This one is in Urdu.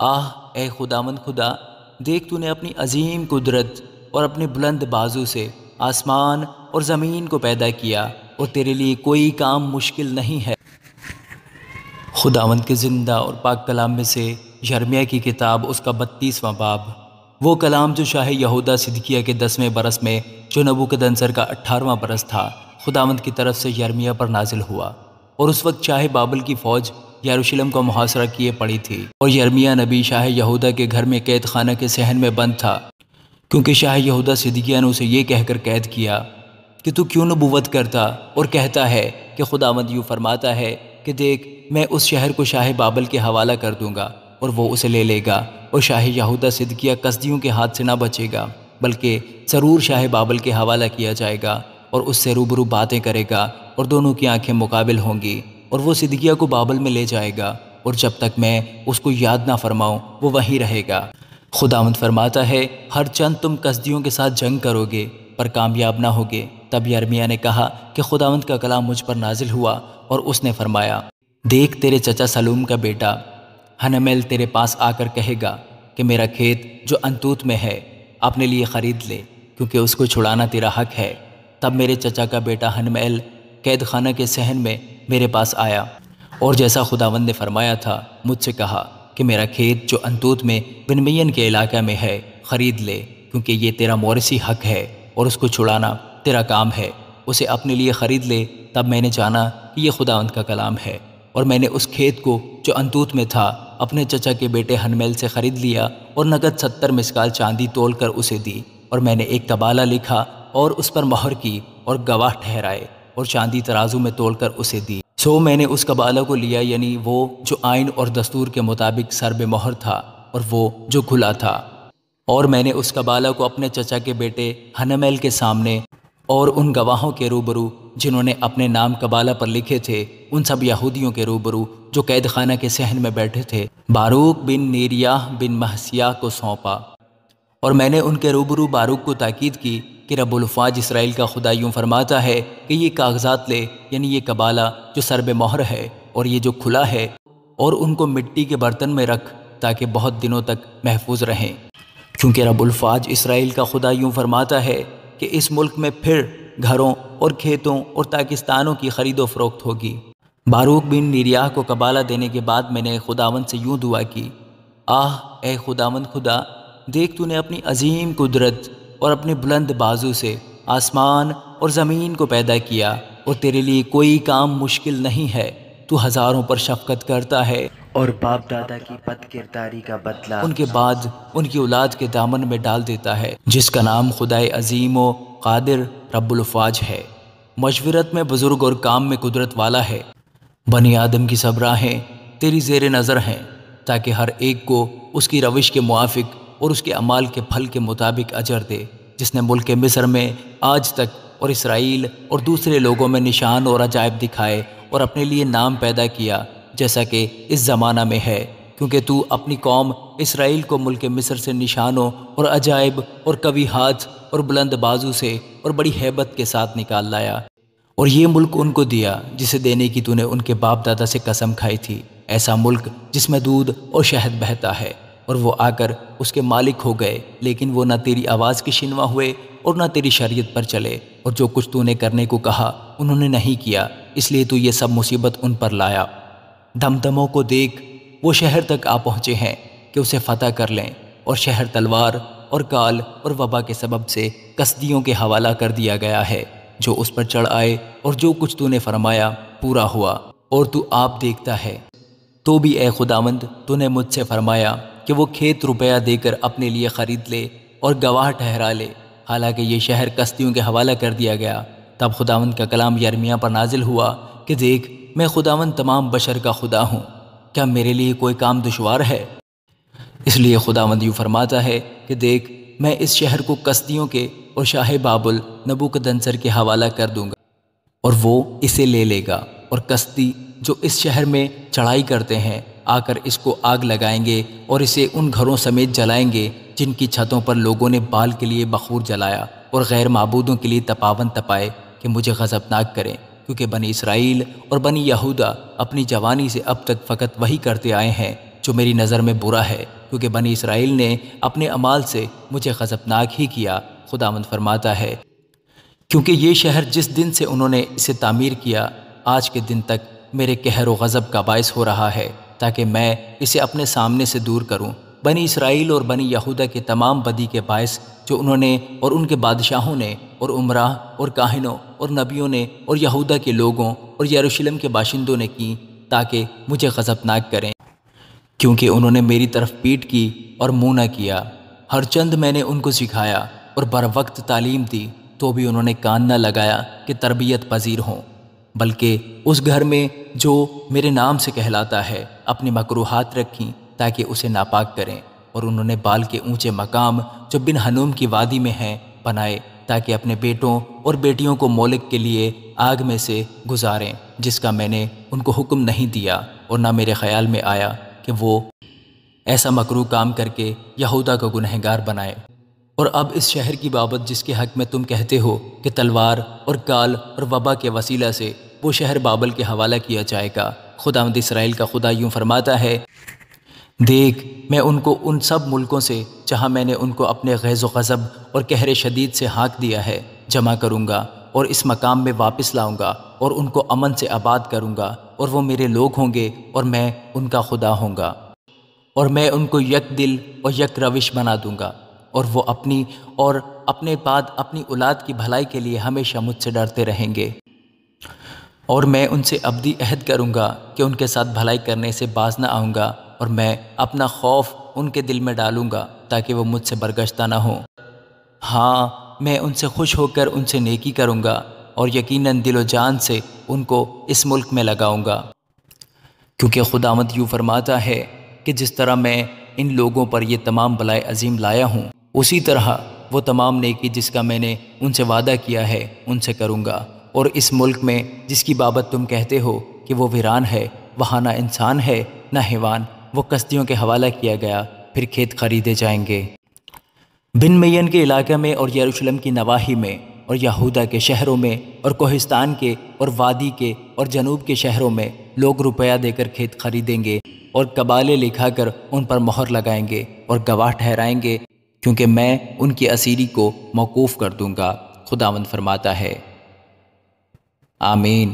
آہ اے خداوند خدا، دیکھ تو نے اپنی عظیم قدرت اور اپنے بلند بازو سے آسمان اور زمین کو پیدا کیا، اور تیرے لیے کوئی کام مشکل نہیں ہے۔ خداوند کے زندہ اور پاک کلام میں سے یرمیہ کی کتاب، اس کا 32واں باب۔ وہ کلام جو شاہ یہودا صدقیہ کے 10ویں برس میں، جو نبوکدنصر کا 18واں برس تھا، خداوند کی طرف سے یرمیہ پر نازل ہوا۔ اور اس وقت شاہ بابل کی فوج یروشلم کو محاصرہ کیے پڑی تھی، اور یرمیہ نبی شاہ یہودا کے گھر میں قید خانہ کے صحن میں بند تھا، کیونکہ شاہ یہودا صدقیہ نے اسے یہ کہہ کر قید کیا کہ تو کیوں نبوت کرتا اور کہتا ہے کہ خداوند یوں فرماتا ہے کہ دیکھ، میں اس شہر کو شاہ بابل کے حوالہ کر دوں گا، اور وہ اسے لے لے گا، اور شاہ یہودا صدقیہ کسدیوں کے ہاتھ سے نہ بچے گا، بلکہ ضرور شاہ بابل کے حوالہ کیا جائے گا، اور اس سے روبرو باتیں کرے گا، اور دونوں کی آنکھیں مقابل ہوں گی، اور وہ صدقیہ کو بابل میں لے جائے گا، اور جب تک میں اس کو یاد نہ فرماؤں وہ وہیں رہے گا۔ خداوند فرماتا ہے، ہر چند تم کسدیوں کے ساتھ جنگ کرو گے پر کامیاب نہ ہوگے۔ تب یرمیہ نے کہا کہ خداوند کا کلام مجھ پر نازل ہوا، اور اس نے فرمایا، دیکھ، تیرے چچا سلوم کا بیٹا حنمیل تیرے پاس آ کر کہے گا کہ میرا کھیت جو انتوت میں ہے اپنے لیے خرید لے، کیونکہ اس کو چھڑانا تیرا حق ہے۔ تب میرے چچا کا بیٹا حنمیل قید خانہ کے صحن میں میرے پاس آیا، اور جیسا خداوند نے فرمایا تھا مجھ سے کہا کہ میرا کھیت جو انتوت میں بنمین کے علاقہ میں ہے خرید لے، کیونکہ یہ تیرا موریثی حق ہے، اور اس کو چھڑانا تیرا کام ہے، اسے اپنے لیے خرید لے۔ تب میں نے جانا کہ یہ خداوند کا کلام ہے، اور میں نے اس کھیت کو جو انتوت میں تھا اپنے چچا کے بیٹے حنمیل سے خرید لیا، اور نقد 70 مسکال چاندی تول کر اسے دی، اور میں نے ایک قبالہ لکھا اور اس پر مہر کی اور گواہ ٹھہرائے، اور چاندی ترازو میں تول کر اسے دی۔ سو میں نے اس قبالہ کو لیا، یعنی وہ جو آئین اور دستور کے مطابق سر بے مہر تھا، اور وہ جو کھلا تھا، اور میں نے اس قبالہ کو اپنے چچا کے بیٹے حنمیل کے سامنے اور ان گواہوں کے روبرو جنہوں نے اپنے نام قبالہ پر لکھے تھے، ان سب یہودیوں کے روبرو جو قید خانہ کے صحن میں بیٹھے تھے، باروک بن نیریہ بن محسیہ کو سونپا۔ اور میں نے ان کے روبرو باروک کو تاکید کی کہ رب الافواج اسرائیل کا خدا یوں فرماتا ہے کہ یہ کاغذات لے، یعنی یہ قبالہ جو سر بے مہر ہے اور یہ جو کھلا ہے، اور ان کو مٹی کے برتن میں رکھ تاکہ بہت دنوں تک محفوظ رہیں، کیونکہ رب الافواج اسرائیل کا خدا یوں فرماتا ہے کہ اس ملک میں پھر گھروں اور کھیتوں اور تاکستانوں کی خرید و فروخت ہوگی۔ باروک بن نیریہ کو قبالہ دینے کے بعد میں نے خداوند سے یوں دعا کی، آہ اے خداوند خدا، دیکھ تو نے اپنی عظیم قدرت اور اپنے بلند بازو سے آسمان اور زمین کو پیدا کیا، اور تیرے لیے کوئی کام مشکل نہیں ہے۔ تو ہزاروں پر شفقت کرتا ہے اور باپ دادا کی بد کرداری کا بدلہ ان کے بعد ان کی اولاد کے دامن میں ڈال دیتا ہے، جس کا نام خدائے عظیم و قادر رب الافواج ہے، مشورت میں بزرگ اور کام میں قدرت والا ہے۔ بنی آدم کی سب راہیں تیری زیر نظر ہیں، تاکہ ہر ایک کو اس کی روش کے موافق اور اس کے اعمال کے پھل کے مطابق اجر دے، جس نے ملک مصر میں آج تک اور اسرائیل اور دوسرے لوگوں میں نشان اور عجائب دکھائے اور اپنے لیے نام پیدا کیا، جیسا کہ اس زمانہ میں ہے، کیونکہ تو اپنی قوم اسرائیل کو ملک مصر سے نشانوں اور عجائب اور قوی ہاتھ اور بلند بازو سے اور بڑی ہیبت کے ساتھ نکال لایا، اور یہ ملک ان کو دیا جسے دینے کی تو نے ان کے باپ دادا سے قسم کھائی تھی، ایسا ملک جس میں دودھ اور شہد بہتا ہے۔ اور وہ آ کر اس کے مالک ہو گئے، لیکن وہ نہ تیری آواز کی شنوا ہوئے اور نہ تیری شریعت پر چلے، اور جو کچھ تو نے کرنے کو کہا انہوں نے نہیں کیا، اس لیے تو یہ سب مصیبت ان پر لایا۔ دمدموں کو دیکھ، وہ شہر تک آ پہنچے ہیں کہ اسے فتح کر لیں، اور شہر تلوار اور کال اور وبا کے سبب سے کسدیوں کے حوالہ کر دیا گیا ہے، جو اس پر چڑھ آئے، اور جو کچھ تو نے فرمایا پورا ہوا، اور تو آپ دیکھتا ہے۔ تو بھی اے خداوند، تو نے مجھ سے فرمایا کہ وہ کھیت روپیہ دے کر اپنے لیے خرید لے اور گواہ ٹھہرا لے، حالانکہ یہ شہر کسدیوں کے حوالہ کر دیا گیا۔ تب خداوند کا کلام یرمیہ پر نازل ہوا کہ دیکھ، میں خداوند تمام بشر کا خدا ہوں، کیا میرے لیے کوئی کام دشوار ہے؟ اس لیے خداوند یوں فرماتا ہے کہ دیکھ، میں اس شہر کو کسدیوں کے اور شاہ بابل نبوکدنصر کے حوالہ کر دوں گا، اور وہ اسے لے لے گا، اور کسدی جو اس شہر میں چڑھائی کرتے ہیں آ کر اس کو آگ لگائیں گے، اور اسے ان گھروں سمیت جلائیں گے جن کی چھتوں پر لوگوں نے بال کے لیے بخور جلایا اور غیر معبودوں کے لیے تپاون تپائے کہ مجھے غضبناک کریں، کیونکہ بنی اسرائیل اور بنی یہودا اپنی جوانی سے اب تک فقط وہی کرتے آئے ہیں جو میری نظر میں برا ہے، کیونکہ بنی اسرائیل نے اپنے اعمال سے مجھے غضبناک ہی کیا۔ خداوند فرماتا ہے، کیونکہ یہ شہر جس دن سے انہوں نے اسے تعمیر کیا آج کے دن تک میرے قہر و غضب کا باعث ہو رہا ہے، تاکہ میں اسے اپنے سامنے سے دور کروں۔ بنی اسرائیل اور بنی یہودا کے تمام بدی کے باعث جو انہوں نے اور ان کے بادشاہوں نے اور عمراء اور کاہنوں اور نبیوں نے اور یہودا کے لوگوں اور یروشلم کے باشندوں نے کی، تاکہ مجھے غضبناک کریں، کیونکہ انہوں نے میری طرف پیٹ کی اور منہ نہ کیا۔ ہر چند میں نے ان کو سکھایا اور بر وقت تعلیم دی، تو بھی انہوں نے کان نہ لگایا کہ تربیت پذیر ہوں، بلکہ اس گھر میں جو میرے نام سے کہلاتا ہے اپنی مکروہات رکھیں تاکہ اسے ناپاک کریں، اور انہوں نے بال کے اونچے مقام جو بن حنوم کی وادی میں ہیں بنائے، تاکہ اپنے بیٹوں اور بیٹیوں کو مولک کے لیے آگ میں سے گزاریں، جس کا میں نے ان کو حکم نہیں دیا، اور نہ میرے خیال میں آیا کہ وہ ایسا مکروہ کام کر کے یہودا کو گنہگار بنائے۔ اور اب اس شہر کی بابت جس کے حق میں تم کہتے ہو کہ تلوار اور کال اور وبا کے وسیلہ سے وہ شہر بابل کے حوالہ کیا جائے گا، خداوند اسرائیل کا خدا یوں فرماتا ہے، دیکھ میں ان کو ان سب ملکوں سے جہاں میں نے ان کو اپنے غیظ و غضب اور قہر شدید سے ہانک دیا ہے جمع کروں گا، اور اس مقام میں واپس لاؤں گا، اور ان کو امن سے آباد کروں گا، اور وہ میرے لوگ ہوں گے اور میں ان کا خدا ہوں گا، اور میں ان کو یک دل اور یک روش بنا دوں گا، اور وہ اپنی اور اپنے بعد اپنی اولاد کی بھلائی کے لیے ہمیشہ مجھ سے ڈرتے رہیں گے، اور میں ان سے ابدی عہد کروں گا کہ ان کے ساتھ بھلائی کرنے سے باز نہ آؤں گا، اور میں اپنا خوف ان کے دل میں ڈالوں گا تاکہ وہ مجھ سے برگشتہ نہ ہوں۔ ہاں میں ان سے خوش ہو کر ان سے نیکی کروں گا، اور یقیناً دل و جان سے ان کو اس ملک میں لگاؤں گا، کیونکہ خداوند یوں فرماتا ہے کہ جس طرح میں ان لوگوں پر یہ تمام بلائے عظیم لایا ہوں، اسی طرح وہ تمام نیکی جس کا میں نے ان سے وعدہ کیا ہے ان سے کروں گا، اور اس ملک میں جس کی بابت تم کہتے ہو کہ وہ ویران ہے، وہاں نہ انسان ہے نہ حیوان، وہ کسدیوں کے حوالہ کیا گیا، پھر کھیت خریدے جائیں گے۔ بن مین کے علاقے میں اور یروشلم کی نواحی میں اور یہودا کے شہروں میں اور کوہستان کے اور وادی کے اور جنوب کے شہروں میں لوگ روپیہ دے کر کھیت خریدیں گے، اور قبالے لکھا کر ان پر مہر لگائیں گے اور گواہ ٹھہرائیں گے، کیونکہ میں ان کی اسیری کو موقوف کر دوں گا، خداوند فرماتا ہے۔ آمین۔